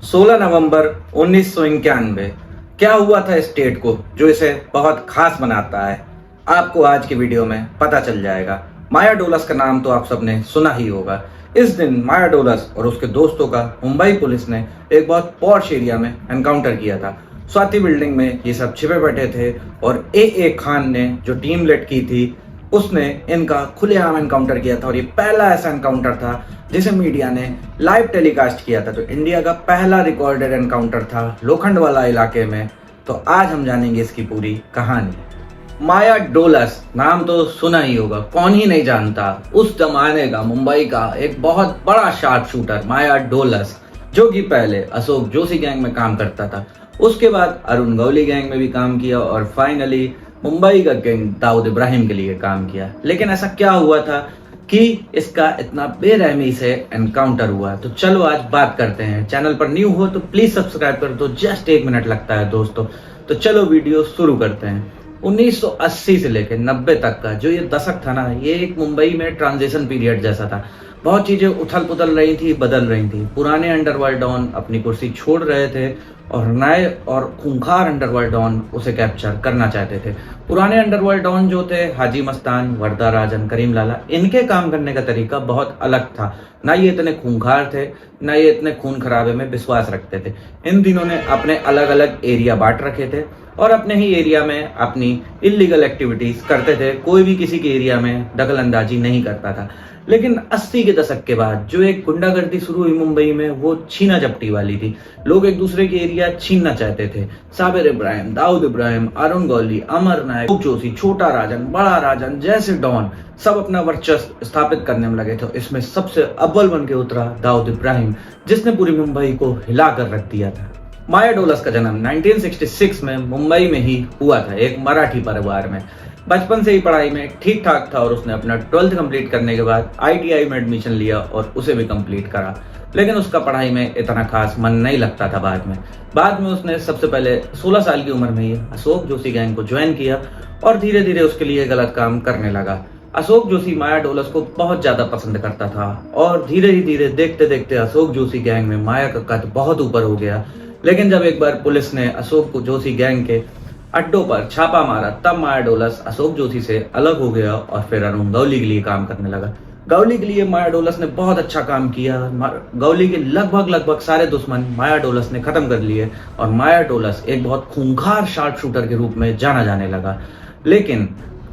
16 नवंबर 1991 क्या हुआ था स्टेट को जो इसे बहुत खास बनाता है, आपको आज की वीडियो में पता चल जाएगा। माया डोलस का नाम तो आप सबने सुना ही होगा। इस दिन माया डोलस और उसके दोस्तों का मुंबई पुलिस ने एक बहुत पॉश एरिया में एनकाउंटर किया था। स्वाति बिल्डिंग में ये सब छिपे बैठे थे और ए खान ने जो टीम लीड की थी उसने इनका खुलेआम एनकाउंटर किया था और ये पहला ऐसा एनकाउंटर था जिसे मीडिया ने लाइव टेलीकास्ट किया था। तो इंडिया का पहला रिकॉर्डेड एनकाउंटर था लोखंडवाला इलाके में। तो आज हम जानेंगे इसकी पूरी कहानी। माया डोलस नाम तो सुना ही होगा, कौन ही नहीं जानता। उस जमाने का मुंबई का एक बहुत बड़ा शार्प शूटर माया डोलस, जो कि पहले अशोक जोशी गैंग में काम करता था, उसके बाद अरुण गौली गैंग में भी काम किया और फाइनली मुंबई का गैंग दाऊद इब्राहिम के लिए काम किया। लेकिन ऐसा क्या हुआ था कि इसका इतना बेरहमी से एनकाउंटर हुआ? तो चलो आज बात करते हैं। चैनल पर न्यू हो तो प्लीज सब्सक्राइब कर दो, जस्ट 1 मिनट लगता है दोस्तों। तो चलो वीडियो शुरू करते हैं। 1980 से लेकर 90 तक का जो ये दशक था ना, ये एक मुंबई में ट्रांजिशन पीरियड जैसा था। बहुत चीजें उथल पुथल रही थी, बदल रही थी। पुराने अंडरवर्ल्ड डॉन अपनी कुर्सी छोड़ रहे थे और नए और खूंखार अंडरवर्ल्ड डॉन उसे कैप्चर करना चाहते थे। पुराने अंडरवर्ल्ड डॉन जो थे हाजी मस्तान, वर्दा राजन, करीम लाला, इनके काम करने का तरीका बहुत अलग था। ना ये इतने खूंखार थे, ना ये इतने खून खराबे में विश्वास रखते थे। इन दिनों ने अपने अलग अलग एरिया बांट रखे थे और अपने ही एरिया में अपनी इलीगल एक्टिविटीज करते थे। कोई भी किसी के एरिया में दखल अंदाजी नहीं करता था। लेकिन 80 के दशक के बाद जो एक गुंडागर्दी शुरू हुई मुंबई में, वो छीना झपटी वाली थी। लोग एक दूसरे के एरिया छीनना चाहते थे। साबिर इब्राहिम, दाऊद इब्राहिम, अरुण गौली, अमर नायक, जोशी, छोटा राजन, बड़ा राजन जैसे डॉन सब अपना वर्चस्व स्थापित करने में लगे थे। इसमें सबसे अव्वल बन के उतरा दाऊद इब्राहिम, जिसने पूरी मुंबई को हिलाकर रख दिया था। माया डोलस का जन्म 1966 में मुंबई में ही हुआ था, एक मराठी परिवार में। बचपन से ही पढ़ाई में ठीक ठाक था और उसने अपना 12th कंप्लीट करने के बाद ITI में एडमिशन लिया और उसे भी कंप्लीट करा। लेकिन उसका पढ़ाई में इतना खास मन नहीं लगता था। बाद में उसने सबसे पहले 16 साल की उम्र में ही अशोक जोशी गैंग को ज्वाइन किया और धीरे धीरे उसके लिए गलत काम करने लगा। अशोक जोशी माया डोलस को बहुत ज्यादा पसंद करता था और धीरे ही धीरे देखते देखते अशोक जोशी गैंग में माया का कद बहुत ऊपर हो गया। लेकिन जब एक बार पुलिस ने अशोक जोशी गैंग के अड्डों पर छापा मारा, तब माया डोलस अशोक जोशी से अलग हो गया और फिर अरुण गौली के लिए काम करने लगा। गौली के लिए माया डोलस ने बहुत अच्छा काम किया। गौली के लगभग सारे दुश्मन माया डोलस ने खत्म कर लिए और माया डोलस एक बहुत खूंखार शार्प शूटर के रूप में जाना जाने लगा। लेकिन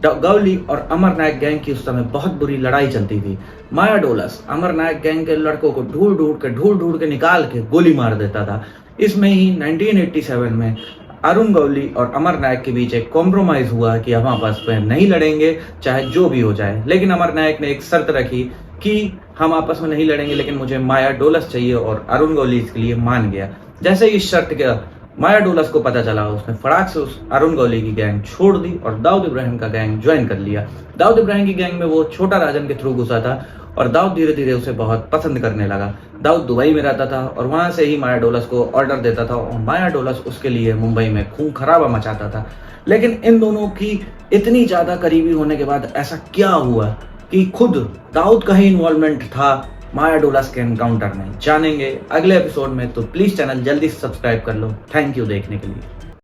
गौली और अमर नायक गैंग की उस समय बहुत बुरी लड़ाई चलती थी। माया डोलस अमर नायक गैंग के लड़कों को ढूंढ के निकाल के गोली मार देता था। इसमें ही 1987 में अरुण गौली और अमर नायक के बीच एक कॉम्प्रोमाइज हुआ कि हम आपस में नहीं लड़ेंगे चाहे जो भी हो जाए। लेकिन अमर नायक ने एक शर्त रखी कि हम आपस में नहीं लड़ेंगे, लेकिन मुझे माया डोलस चाहिए, और अरुण गौली इसके लिए मान गया। जैसे इस शर्त का माया डोलस को पता चला, उसने फटाक से उस अरुण गौली की गैंग छोड़ दी और दाऊद इब्राहिम का गैंग ज्वाइन कर लिया। दाऊद इब्राहिम की गैंग में वो छोटा राजन के थ्रू घुसा था और दाऊद धीरे धीरे उसे बहुत पसंद करने लगा। दाऊद दुबई में रहता था और वहां से ही माया डोलस को ऑर्डर देता था और माया डोलस उसके लिए मुंबई में खून खराबा मचाता था। लेकिन इन दोनों की इतनी ज्यादा करीबी होने के बाद ऐसा क्या हुआ कि खुद दाऊद का ही इन्वॉल्वमेंट था माया डोलस के एनकाउंटर में, जानेंगे अगले एपिसोड में। तो प्लीज चैनल जल्दी से सब्सक्राइब कर लो। थैंक यू देखने के लिए।